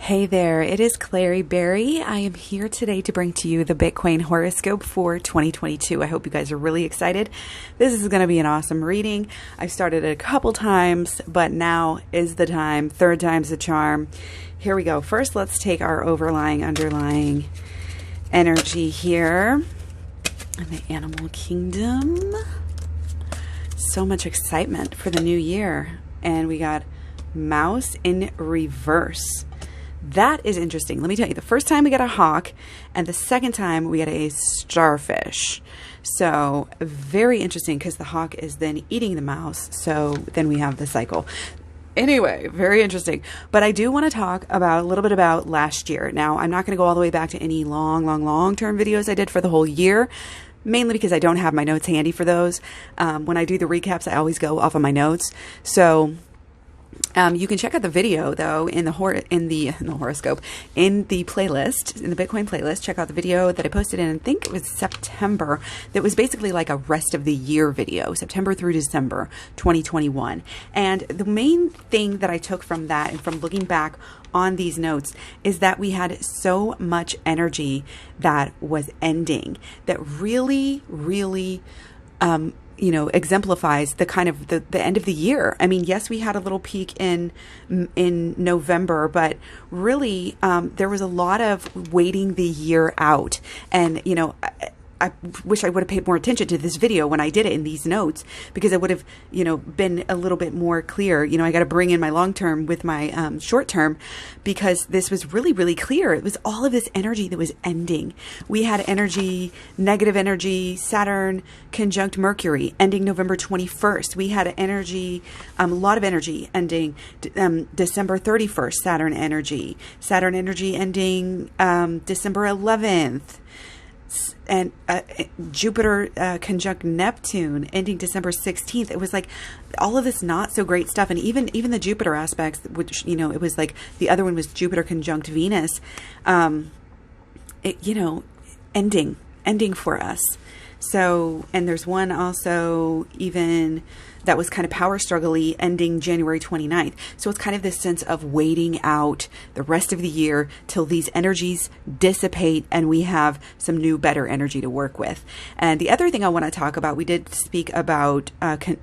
Hey there, it is Klaireeberry. I am here today to bring to you the Bitcoin horoscope for 2022. I hope you guys are really excited. This is going to be an awesome reading. I've started it a couple times, but now is the time. Third time's the charm. Here we go. First, let's take our underlying energy here in the animal kingdom. So much excitement for the new year. And we got mouse in reverse. That is interesting. Let me tell you, the first time we got a hawk and the second time we got a starfish. So very interesting because the hawk is then eating the mouse. So then we have the cycle. Anyway, very interesting. But I do want to talk about a little bit about last year. Now, I'm not going to go all the way back to any long-term videos I did for the whole year, mainly because I don't have my notes handy for those. When I do the recaps, I always go off of my notes. So you can check out the video though in the horoscope, in the playlist, in the Bitcoin playlist. Check out the video that I posted in, I think it was September. That was basically like a rest of the year video, September through December 2021. And the main thing that I took from that and from looking back on these notes is that we had so much energy that was ending that really exemplifies the kind of the end of the year. I mean, yes, we had a little peak in November, but really there was a lot of waiting the year out. And, I wish I would have paid more attention to this video when I did it in these notes, because it would have, been a little bit more clear. I got to bring in my long term with my short term, because this was really clear. It was all of this energy that was ending. We had negative energy, Saturn conjunct Mercury ending November 21st. We had a lot of energy ending December 31st, Saturn energy ending December 11th. And Jupiter conjunct Neptune ending December 16th. It was like all of this not so great stuff. And even the Jupiter aspects, which, it was like the other one was Jupiter conjunct Venus, ending for us. So, and there's one also even that was kind of power struggle-y ending January 29th. So it's kind of this sense of waiting out the rest of the year till these energies dissipate and we have some new, better energy to work with. And the other thing I want to talk about, we did speak about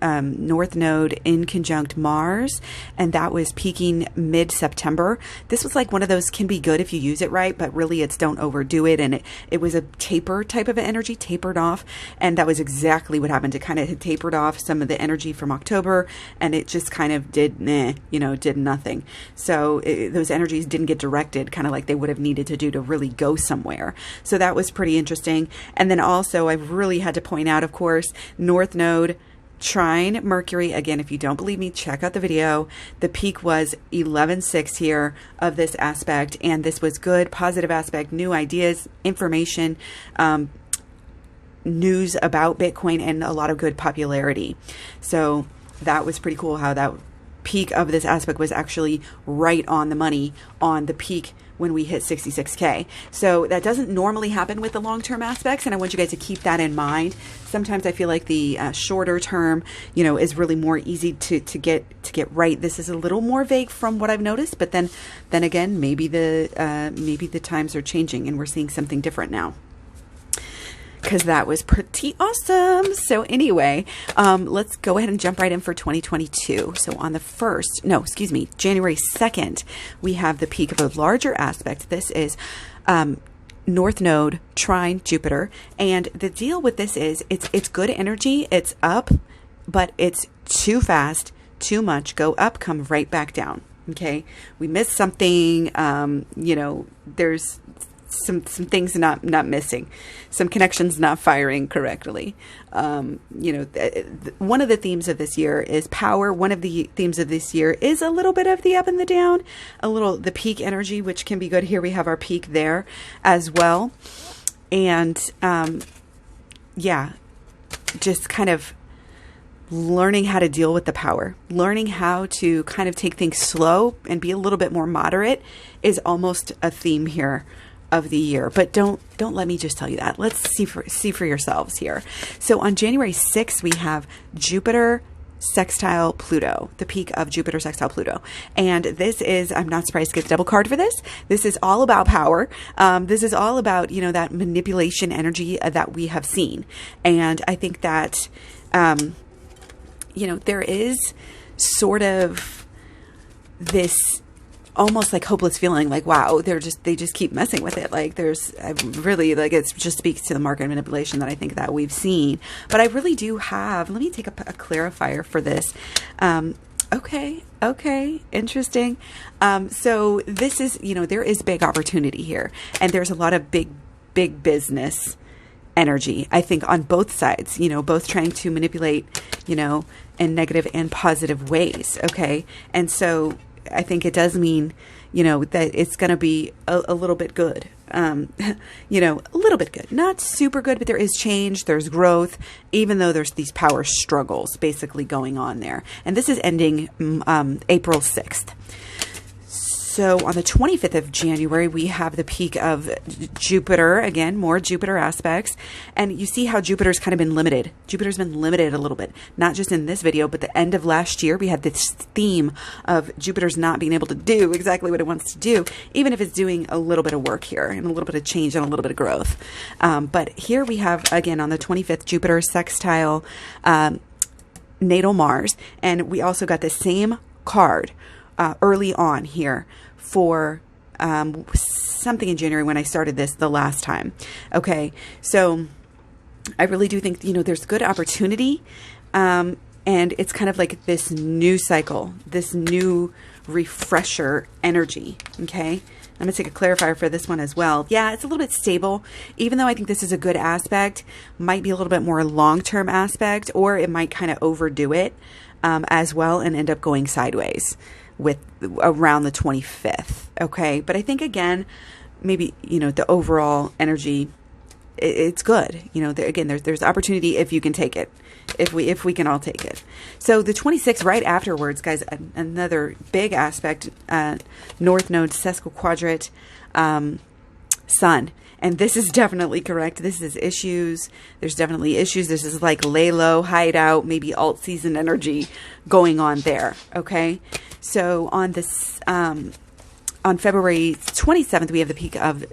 North Node in conjunct Mars, and that was peaking mid-September. This was like one of those, can be good if you use it right, but really it's don't overdo it. And it was a taper type of energy, tapered off. And that was exactly what happened. It kind of had tapered off some of the energy from October, and it just kind of did nothing. So those energies didn't get directed kind of like they would have needed to do to really go somewhere. So that was pretty interesting. And then also I really had to point out, of course, North Node Trine Mercury. Again, if you don't believe me, check out the video. The peak was 11.6 here of this aspect, and this was good, positive aspect, new ideas, information, news about Bitcoin, and a lot of good popularity. So that was pretty cool how that peak of this aspect was actually right on the money on the peak when we hit 66K. So that doesn't normally happen with the long-term aspects, and I want you guys to keep that in mind. Sometimes I feel like the shorter term, is really more easy to get right. This is a little more vague from what I've noticed, but then again, maybe the times are changing and we're seeing something different now, because that was pretty awesome. So anyway, let's go ahead and jump right in for 2022. So on the January 2nd, we have the peak of a larger aspect. This is North Node Trine Jupiter. And the deal with this is it's good energy. It's up, but it's too fast, too much. Go up, come right back down. Okay. We missed something. There's some things not missing, some connections not firing correctly. One of the themes of this year is power. One of the themes of this year is a little bit of the up and the down, the peak energy, which can be good. Here we have our peak there as well. And just kind of learning how to deal with the power, learning how to kind of take things slow and be a little bit more moderate is almost a theme here of the year. But don't let me just tell you that. Let's see for yourselves here. So on January 6th, we have Jupiter sextile Pluto, the peak of Jupiter sextile Pluto. And this is, I'm not surprised to get the double card for this. This is all about power. This is all about, you know, that manipulation energy that we have seen. And I think that, you know, there is sort of this almost like hopeless feeling, like, wow, they just keep messing with it. Like really, like, it just speaks to the market manipulation that I think that we've seen. But I really do have, let me take a clarifier for this. Okay, interesting. So this is, you know, there is big opportunity here, and there's a lot of big business energy, I think, on both sides, you know, both trying to manipulate, you know, in negative and positive ways. Okay. And so I think it does mean, you know, that it's going to be a little bit good, you know, a little bit good, not super good, but there is change, there's growth, even though there's these power struggles basically going on there. And this is ending April 6th. So on the 25th of January, we have the peak of Jupiter. Again, more Jupiter aspects. And you see how Jupiter's kind of been limited. Jupiter's been limited a little bit, not just in this video, but the end of last year, we had this theme of Jupiter's not being able to do exactly what it wants to do, even if it's doing a little bit of work here and a little bit of change and a little bit of growth. But here we have, again, on the 25th, Jupiter sextile natal Mars. And we also got the same card early on here for something in January when I started this the last time. Okay, so I really do think, you know, there's good opportunity, and it's kind of like this new cycle, this new refresher energy. Okay, I'm going to take a clarifier for this one as well. Yeah, it's a little bit stable, even though I think this is a good aspect, might be a little bit more long-term aspect, or it might kind of overdo it as well and end up going sideways with around the 25th. Okay. But I think, again, maybe, you know, the overall energy, it's good. You know, there's opportunity if you can take it, if we can all take it. So the 26th, right afterwards, guys, another big aspect, North Node sesquiquadrate, Sun. And this is definitely correct. This is issues. There's definitely issues. This is like lay low, hide out, maybe alt season energy going on there. Okay. So on this, on February 27th, we have the peak of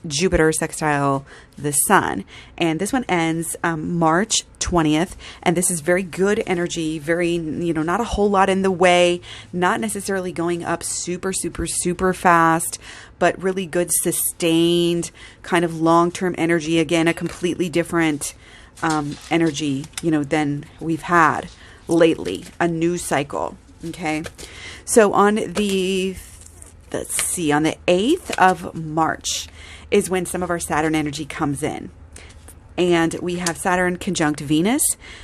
Jupiter sextile the Sun, and this one ends March 20th, and this is very good energy, very, you know, not a whole lot in the way, not necessarily going up super fast, but really good sustained kind of long-term energy. Again, a completely different energy, you know, than we've had lately, a new cycle. Okay, so on the, let's see, on the 8th of March is when some of our Saturn energy comes in. And we have Saturn conjunct Venus,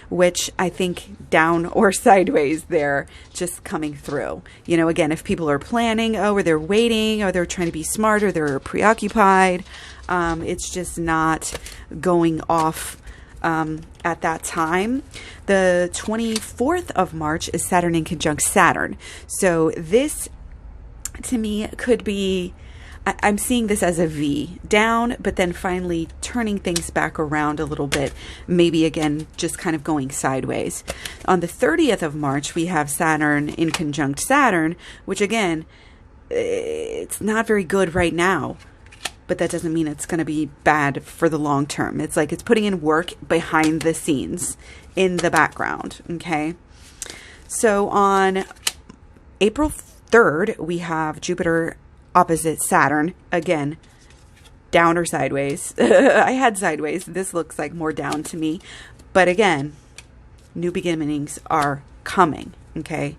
which I think down or sideways there, just coming through. You know, again, if people are planning, or they're waiting, or they're trying to be smart, or they're preoccupied, it's just not going off at that time. The 24th of March is Saturn in conjunct Saturn. So this, to me, could be, I'm seeing this as a V down, but then finally turning things back around a little bit. Maybe again, just kind of going sideways. On the 30th of March, we have Saturn in conjunct Saturn, which again, it's not very good right now. But that doesn't mean it's going to be bad for the long term. It's like it's putting in work behind the scenes in the background. Okay. So on April 3rd, we have Jupiter opposite Saturn. Again, down or sideways. I had sideways. This looks like more down to me. But again, new beginnings are coming. Okay.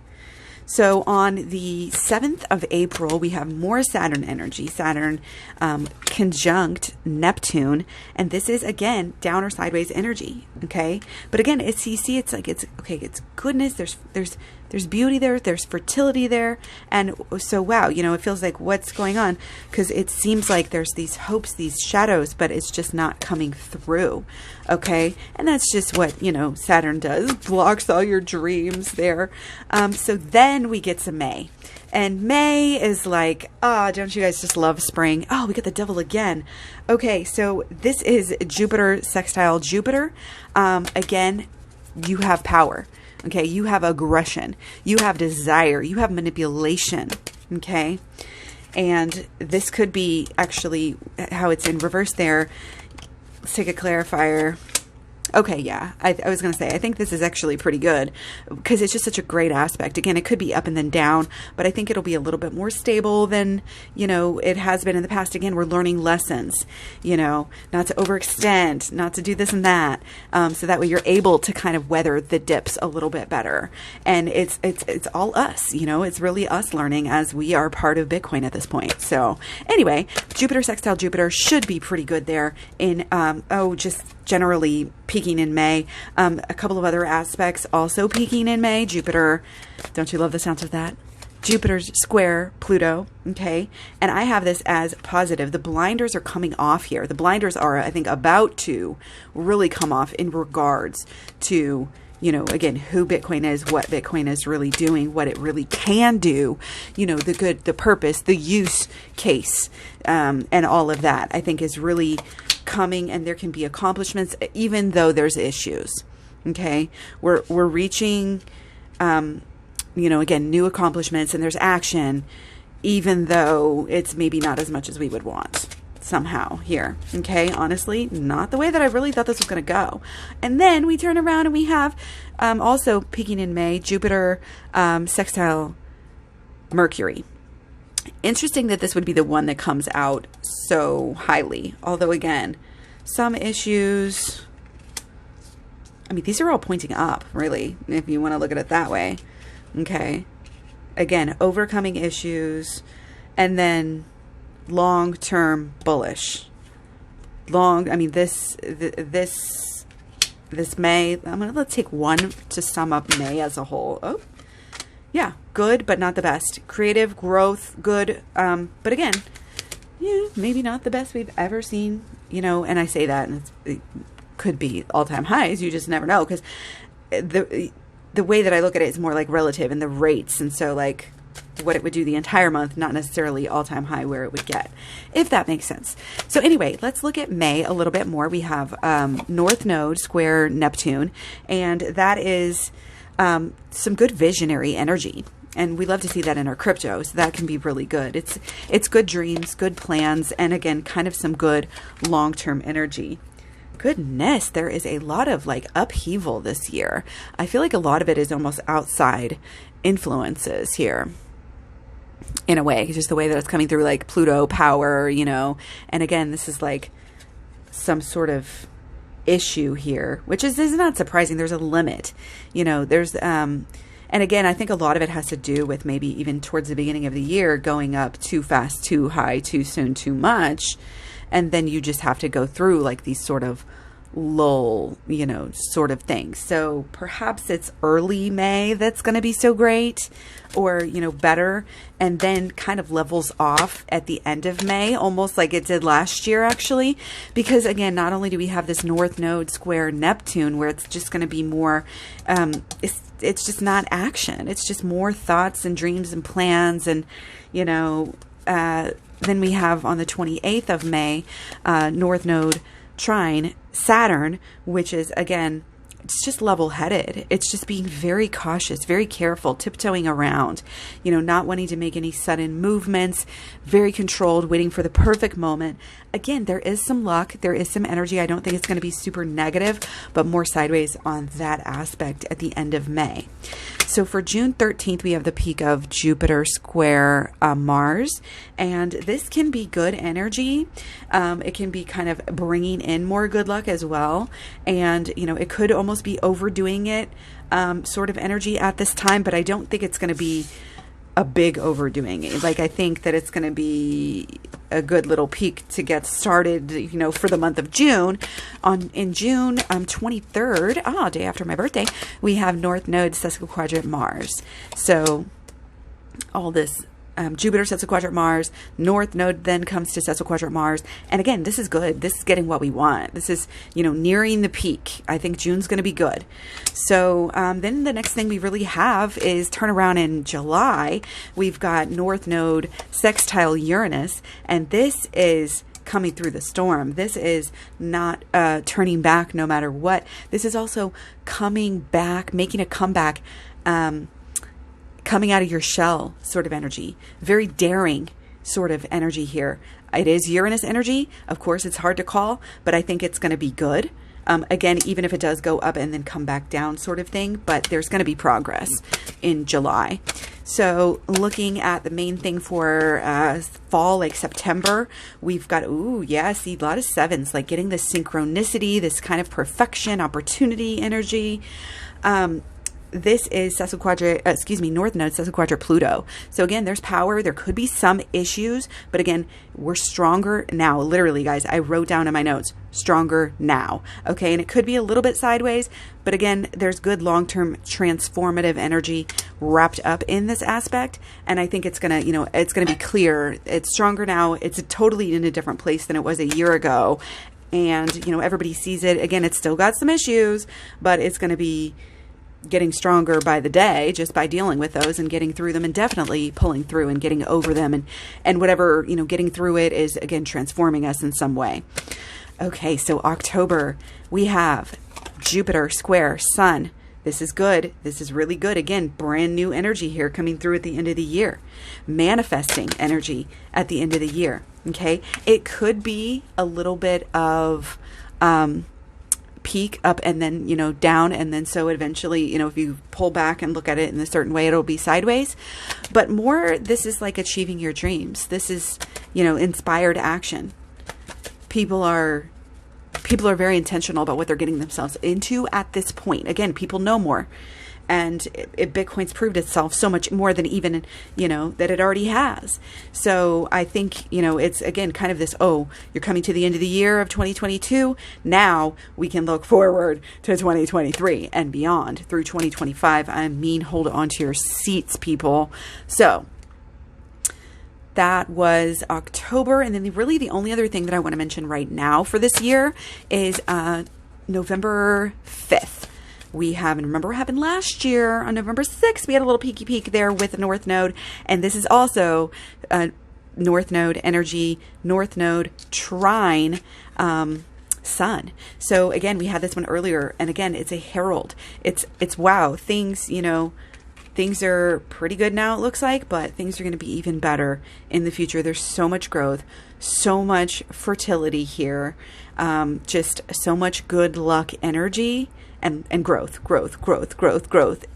So on the 7th of April, we have more Saturn energy, Saturn conjunct Neptune. And this is, again, down or sideways energy. Okay. But again, it's, you see, it's like, it's okay. It's goodness. There's beauty there. There's fertility there. And so, wow, you know, it feels like what's going on, because it seems like there's these hopes, these shadows, but it's just not coming through. Okay. And that's just what, you know, Saturn does, blocks all your dreams there. So then we get to May. And May is like, don't you guys just love spring? Oh, we got the devil again. Okay, so this is Jupiter sextile Jupiter. Again, you have power. Okay, you have aggression, you have desire, you have manipulation. Okay, and this could be actually how it's in reverse there. Let's take a clarifier. Okay, yeah, I was going to say, I think this is actually pretty good because it's just such a great aspect. Again, it could be up and then down, but I think it'll be a little bit more stable than, you know, it has been in the past. Again, we're learning lessons, you know, not to overextend, not to do this and that. So that way you're able to kind of weather the dips a little bit better. And it's all us, you know, it's really us learning as we are part of Bitcoin at this point. So anyway, Jupiter sextile Jupiter should be pretty good there in, just generally peaking in May. A couple of other aspects also peaking in May. Jupiter, don't you love the sounds of that? Jupiter's square Pluto, okay? And I have this as positive. The blinders are coming off here. The blinders are, I think, about to really come off in regards to, you know, again, who Bitcoin is, what Bitcoin is really doing, what it really can do, you know, the good, the purpose, the use case, and all of that, I think is really coming, and there can be accomplishments even though there's issues. Okay, we're reaching, you know, again, new accomplishments, and there's action, even though it's maybe not as much as we would want somehow here. Okay, honestly, not the way that I really thought this was going to go. And then we turn around and we have also peaking in May, Jupiter sextile Mercury. Interesting that this would be the one that comes out so highly. Although, again, some issues, I mean, these are all pointing up, really, if you want to look at it that way. Okay. Again, overcoming issues, and then long-term bullish. I mean, this May, let's take one to sum up May as a whole. Oh, yeah, good, but not the best. Creative growth, good, but again, yeah, maybe not the best we've ever seen, you know, and I say that, and it could be all-time highs, you just never know, because the way that I look at it is more like relative and the rates, and so like what it would do the entire month, not necessarily all-time high where it would get, if that makes sense. So anyway, let's look at May a little bit more. We have North Node square Neptune, and that is some good visionary energy, and we love to see that in our crypto, so that can be really good. It's good dreams, good plans, and again, kind of some good long-term energy. Goodness, there is a lot of like upheaval this year. I feel like a lot of it is almost outside influences here, in a way, just the way that it's coming through, like Pluto power, you know, and again, this is like some sort of issue here, which is not surprising. There's a limit, you know, there's, and again, I think a lot of it has to do with maybe even towards the beginning of the year going up too fast, too high, too soon, too much. And then you just have to go through like these sort of lull, you know, sort of things. So perhaps it's early May that's going to be so great, or, you know, better, and then kind of levels off at the end of May, almost like it did last year, actually, because again, not only do we have this North Node square Neptune, where it's just going to be more, it's just not action. It's just more thoughts and dreams and plans, and, you know, then we have on the 28th of May, North Node Trine Saturn, which is, again, it's just level-headed. It's just being very cautious, very careful, tiptoeing around, you know, not wanting to make any sudden movements, very controlled, waiting for the perfect moment. Again, there is some luck. There is some energy. I don't think it's going to be super negative, but more sideways on that aspect at the end of May. So for June 13th, we have the peak of Jupiter square Mars, and this can be good energy. It can be kind of bringing in more good luck as well. And, you know, it could almost be overdoing it, sort of energy at this time, but I don't think it's going to be a big overdoing it. Like, I think that it's going to be a good little peak to get started, you know, for the month of June. In June 23rd, day after my birthday, we have North Node sesquiquadrant Mars. So all this Jupiter sesquiquadrant Mars, North Node then comes to sesquiquadrant Mars, and again, this is good. This is getting what we want. This is, you know, nearing the peak. I think June's going to be good. So then the next thing we really have is turn around in July. We've got North Node sextile Uranus, and this is coming through the storm. This is not turning back no matter what. This is also coming back, making a comeback, coming out of your shell sort of energy. Very daring sort of energy here. It is Uranus energy. Of course, it's hard to call, but I think it's going to be good. Again, even if it does go up and then come back down sort of thing, but there's going to be progress in July. So looking at the main thing for fall, like September, we've got, see a lot of sevens, like getting this synchronicity, this kind of perfection, opportunity energy. This is North Node sesquiquadrate Pluto. So again, there's power. There could be some issues, but again, we're stronger now. Literally, guys, I wrote down in my notes, stronger now. Okay, and it could be a little bit sideways, but again, there's good long-term transformative energy wrapped up in this aspect, and I think it's gonna, it's gonna be clear. It's stronger now. It's totally in a different place than it was a year ago, and everybody sees it. Again, it's still got some issues, but it's gonna be getting stronger by the day just by dealing with those and getting through them, and definitely pulling through and getting over them, and whatever, getting through it is, again, transforming us in some way. Okay, so October, we have Jupiter square Sun. This is good. This is really good. Again, brand new energy here coming through at the end of the year. Manifesting energy at the end of the year. Okay, it could be a little bit of peak up and then down, and then so eventually if you pull back and look at it in a certain way, it'll be sideways. But more, this is like achieving your dreams. This is inspired action. People are very intentional about what they're getting themselves into at this point. Again, people know more, and Bitcoin's proved itself so much more than even that it already has. So I think it's, again, kind of this, you're coming to the end of the year of 2022. Now we can look forward to 2023 and beyond through 2025. Hold on to your seats, people. So that was October. And then really the only other thing that I want to mention right now for this year is November 5th. We have, and remember what happened last year on November 6th, we had a little peeky peek there with the North Node. And this is also North Node energy, North Node Trine Sun. So again, we had this one earlier. And again, it's a herald. It's wow, things, things are pretty good now, it looks like, but things are going to be even better in the future. There's so much growth, so much fertility here, just so much good luck energy. And growth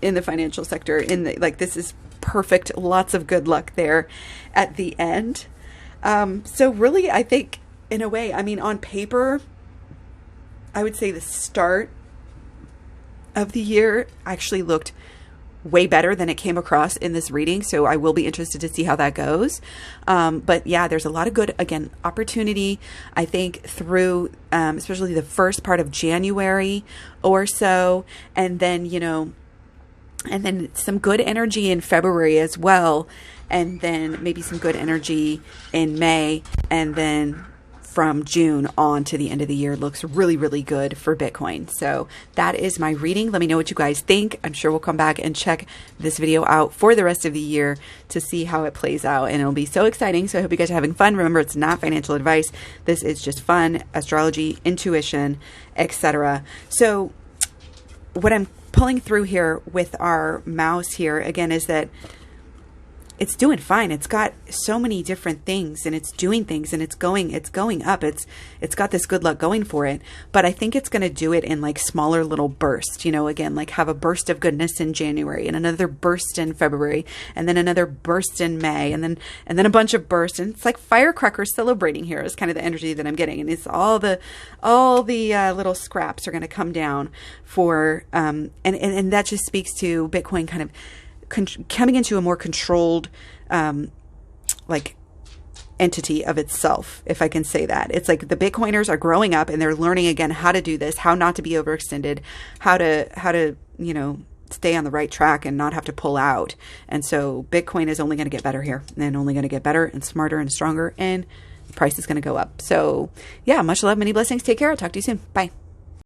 in the financial sector. This is perfect. Lots of good luck there at the end. So really, I think in a way, on paper, I would say the start of the year actually looked way better than it came across in this reading. So I will be interested to see how that goes. But yeah, there's a lot of good, again, opportunity, I think, through especially the first part of January or so. And then, and then some good energy in February as well. And then maybe some good energy in May. And then from June on to the end of the year looks really, really good for Bitcoin. So that is my reading. Let me know what you guys think. I'm sure we'll come back and check this video out for the rest of the year to see how it plays out. And it'll be so exciting. So I hope you guys are having fun. Remember, it's not financial advice. This is just fun, astrology, intuition, etc. So what I'm pulling through here with our mouse here, again, is that it's doing fine. It's got so many different things, and it's doing things, and it's going up. It's got this good luck going for it. But I think it's going to do it in like smaller little bursts, again, like have a burst of goodness in January and another burst in February and then another burst in May and then a bunch of bursts. And it's like firecrackers celebrating here is kind of the energy that I'm getting. And it's all the little scraps are going to come down for, and that just speaks to Bitcoin kind of coming into a more controlled, entity of itself, if I can say that. It's like the Bitcoiners are growing up and they're learning again how to do this, how not to be overextended, how to stay on the right track and not have to pull out. And so Bitcoin is only going to get better here, and only going to get better and smarter and stronger, and the price is going to go up. So yeah, much love, many blessings. Take care. I'll talk to you soon. Bye.